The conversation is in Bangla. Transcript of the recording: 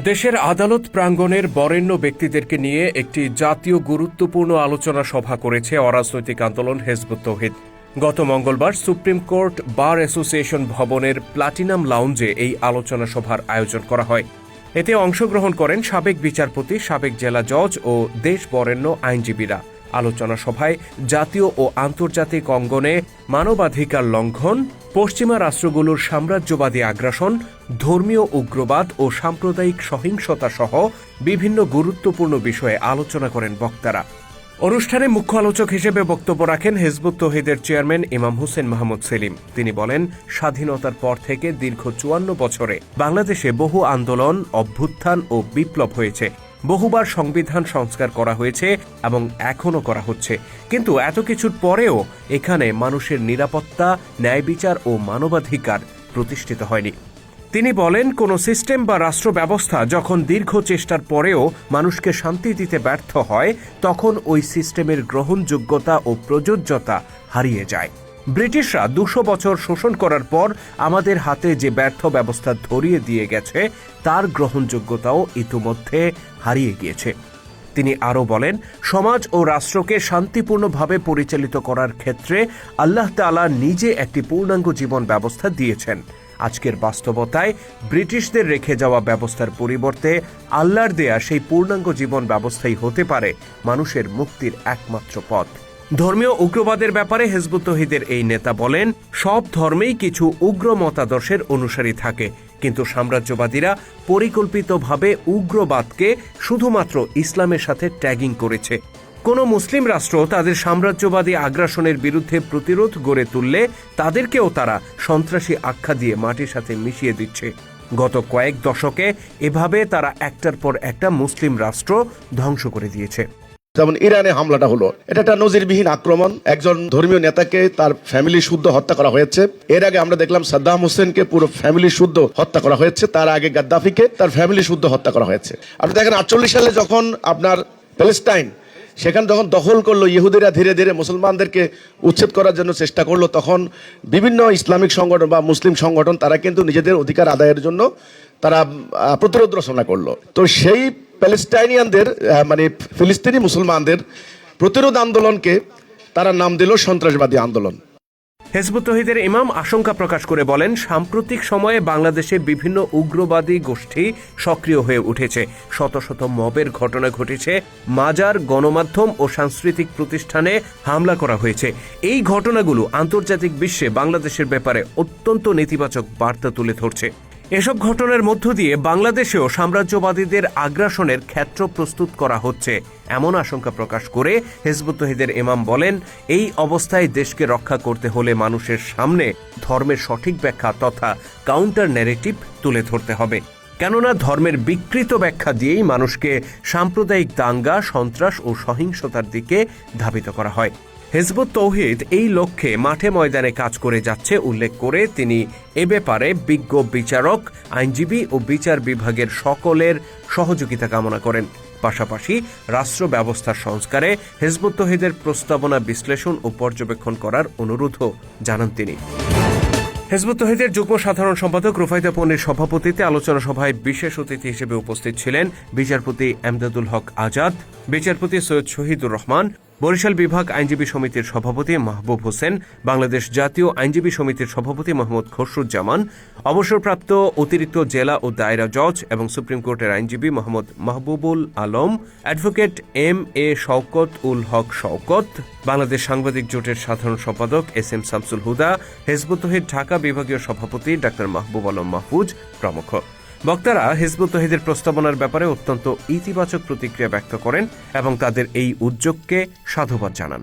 দেশের আদালত প্রাঙ্গণের বরেণ্য ব্যক্তিদেরকে নিয়ে একটি জাতীয় গুরুত্বপূর্ণ আলোচনা সভা করেছে অরাজনৈতিক আন্দোলন হিজবুত তৌহিদ। গত মঙ্গলবার সুপ্রিম কোর্ট বার অ্যাসোসিয়েশন ভবনের প্লাটিনাম লাউঞ্জে এই আলোচনা সভার আয়োজন করা হয়। এতে অংশগ্রহণ করেন সাবেক বিচারপতি, সাবেক জেলা জজ ও দেশ বরেণ্য আইনজীবীরা। আলোচনা সভায় জাতীয় ও আন্তর্জাতিক অঙ্গনে মানবাধিকার লঙ্ঘন, পশ্চিমা রাষ্ট্রগুলোর সাম্রাজ্যবাদী আগ্রাসন, ধর্মীয় উগ্রবাদ ও সাম্প্রদায়িক সহিংসতা সহ বিভিন্ন গুরুত্বপূর্ণ বিষয়ে আলোচনা করেন বক্তারা। অনুষ্ঠানে মুখ্য আলোচক হিসেবে বক্তব্য রাখেন হিজবুত তৌহিদের চেয়ারম্যান ইমাম হোসেন মাহমুদ সেলিম। তিনি বলেন, স্বাধীনতার পর থেকে দীর্ঘ ৫৪ বছরে বাংলাদেশে বহু আন্দোলন, অভ্যুত্থান ও বিপ্লব হয়েছে। বহুবার সংবিধান সংস্কার করা হয়েছে এবং এখনও করা হচ্ছে, কিন্তু এত কিছুর পরেও এখানে মানুষের নিরাপত্তা, ন্যায় বিচার ও মানবাধিকার প্রতিষ্ঠিত হয়নি। তিনি বলেন, কোন সিস্টেম বা রাষ্ট্র ব্যবস্থা যখন দীর্ঘ চেষ্টার পরেও মানুষকে শান্তি দিতে ব্যর্থ হয়, তখন ওই সিস্টেমের গ্রহণযোগ্যতা ও প্রযোজ্যতা হারিয়ে যায়। ব্রিটিশরা ২০০ বছর শোষণ করার পর আমাদের হাতে যে ব্যর্থ ব্যবস্থা ধরিয়ে দিয়ে গেছে, তার গ্রহণযোগ্যতাও ইতিমধ্যে হারিয়ে গিয়েছে। তিনি আরও বলেন, সমাজ ও রাষ্ট্রকে শান্তিপূর্ণভাবে পরিচালিত করার ক্ষেত্রে আল্লাহ তাআলা নিজে একটি পূর্ণাঙ্গ জীবন ব্যবস্থা দিয়েছেন। আজকের বাস্তবতায় ব্রিটিশদের রেখে যাওয়া ব্যবস্থার পরিবর্তে আল্লাহর দেয়া সেই পূর্ণাঙ্গ জীবন ব্যবস্থাই হতে পারে মানুষের মুক্তির একমাত্র পথ। ধর্মীয় উগ্রবাদের ব্যাপারে হিজবুত তৌহিদের এই নেতা বলেন, সব ধর্মেই কিছু উগ্র মতাদর্শের অনুসারী থাকে, কিন্তু সাম্রাজ্যবাদীরা পরিকল্পিতভাবে উগ্রবাদকে শুধুমাত্র ইসলামের সাথে ট্যাগিং করেছে। কোন মুসলিম রাষ্ট্র তাদের সাম্রাজ্যবাদী আগ্রাসনের বিরুদ্ধে প্রতিরোধ গড়ে তুললে তাদেরকেও তারা সন্ত্রাসী আখ্যা দিয়ে মাটির সাথে মিশিয়ে দিচ্ছে। গত কয়েক দশকে এভাবে তারা একটার পর একটা মুসলিম রাষ্ট্র ধ্বংস করে দিয়েছে। যেমন ইরানে হামলাটা হলো, এটা একটা নজিরবিহীন আক্রমণ। একজন ধর্মীয় নেতাকে তার ফ্যামিলি শুদ্ধ হত্যা করা হয়েছে। এর আগে আমরা দেখলাম সাদ্দাম হোসেনকে পুরো ফ্যামিলি শুদ্ধ হত্যা করা হয়েছে। তার আগে গাদ্দাফিকে তার ফ্যামিলি শুদ্ধ হত্যা করা হয়েছে। আপনি দেখেন 48 সালে যখন আপনার প্যালেস্টাইন সেখানে যখন দখল করলো, ইহুদিরা ধীরে ধীরে মুসলমানদেরকে উচ্ছেদ করার জন্য চেষ্টা করলো, তখন বিভিন্ন ইসলামিক সংগঠন বা মুসলিম সংগঠন তারা কিন্তু নিজেদের অধিকার আদায়ের জন্য তারা প্রতিরোধ রচনা করলো। তো সেই প্যালেস্টাইনিয়ানদের মানে ফিলিস্তিনি মুসলমানদের প্রতিরোধ আন্দোলনকে তারা নাম দিল সন্ত্রাসবাদী আন্দোলন। হিজবুত তৌহিদের ইমাম আশঙ্কা প্রকাশ করে বলেন, সাম্প্রতিক সময়ে বাংলাদেশে বিভিন্ন উগ্রবাদী গোষ্ঠী সক্রিয় হয়ে উঠেছে। শত শত মবের ঘটনা ঘটেছে, মাজার, গণমাধ্যম ও সাংস্কৃতিক প্রতিষ্ঠানে হামলা করা হয়েছে। এই ঘটনাগুলো আন্তর্জাতিক বিশ্বে বাংলাদেশের ব্যাপারে অত্যন্ত নেতিবাচক বার্তা তুলে ধরছে। এসব ঘটনার মধ্য দিয়ে বাংলাদেশেও সাম্রাজ্যবাদীদের আগ্রাসনের ক্ষেত্র প্রস্তুত করা হচ্ছে, এমন আশঙ্কা প্রকাশ করে হিজবুত তৌহিদের ইমাম বলেন, এই অবস্থায় দেশকে রক্ষা করতে হলে মানুষের সামনে ধর্মের সঠিক ব্যাখ্যা তথা কাউন্টার ন্যারেটিভ তুলে ধরতে হবে। কেননা ধর্মের বিকৃত ব্যাখ্যা দিয়েই মানুষকে সাম্প্রদায়িক দাঙ্গা, সন্ত্রাস ও সহিংসতার দিকে ধাবিত করা হয়। হিজবুত তৌহিদ এই লক্ষ্যে মাঠে ময়দানে কাজ করে যাচ্ছে উল্লেখ করে তিনি এ ব্যাপারে বিজ্ঞ বিচারক, আইনজীবী ও বিচার বিভাগের সকলের সহযোগিতা কামনা করেন। পাশাপাশি রাষ্ট্র ব্যবস্থার সংস্কারে হিজবুত তৌহিদের প্রস্তাবনা বিশ্লেষণ ও পর্যবেক্ষণ করার অনুরোধও জানান তিনি। হিজবুত তৌহিদের যুগ্ম সাধারণ সম্পাদক রুফাইদা পন্নীর সভাপতিত্বে আলোচনা সভায় বিশেষ অতিথি হিসেবে উপস্থিত ছিলেন বিচারপতি এমদাদুল হক আজাদ, বিচারপতি সৈয়দ শহীদুর রহমান, বরিশাল বিভাগ আইনজীবী সমিতির সভাপতি মাহবুব হোসেন, বাংলাদেশ জাতীয় আইনজীবী সমিতির সভাপতি মোহাম্মদ খসরুজ্জামান, অবসরপ্রাপ্ত অতিরিক্ত জেলা ও দায়রা জজ এবং সুপ্রিম কোর্টের আইনজীবী মোহাম্মদ মাহবুবুল আলম, অ্যাডভোকেট এম.এ. শওকত উল হক শওকত, বাংলাদেশ সাংবাদিক জোটের সাধারণ সম্পাদক এস.এম. শামসুল হুদা, হিজবুত তৌহিদ ঢাকা বিভাগীয় সভাপতি ডাক্তার মাহবুব আলম মাহফুজ প্রমুখ। বক্তারা হিজবুত তৌহিদের প্রস্তাবনার ব্যাপারে অত্যন্ত ইতিবাচক প্রতিক্রিয়া ব্যক্ত করেন এবং তাদের এই উদ্যোগকে সাধুবাদ জানান।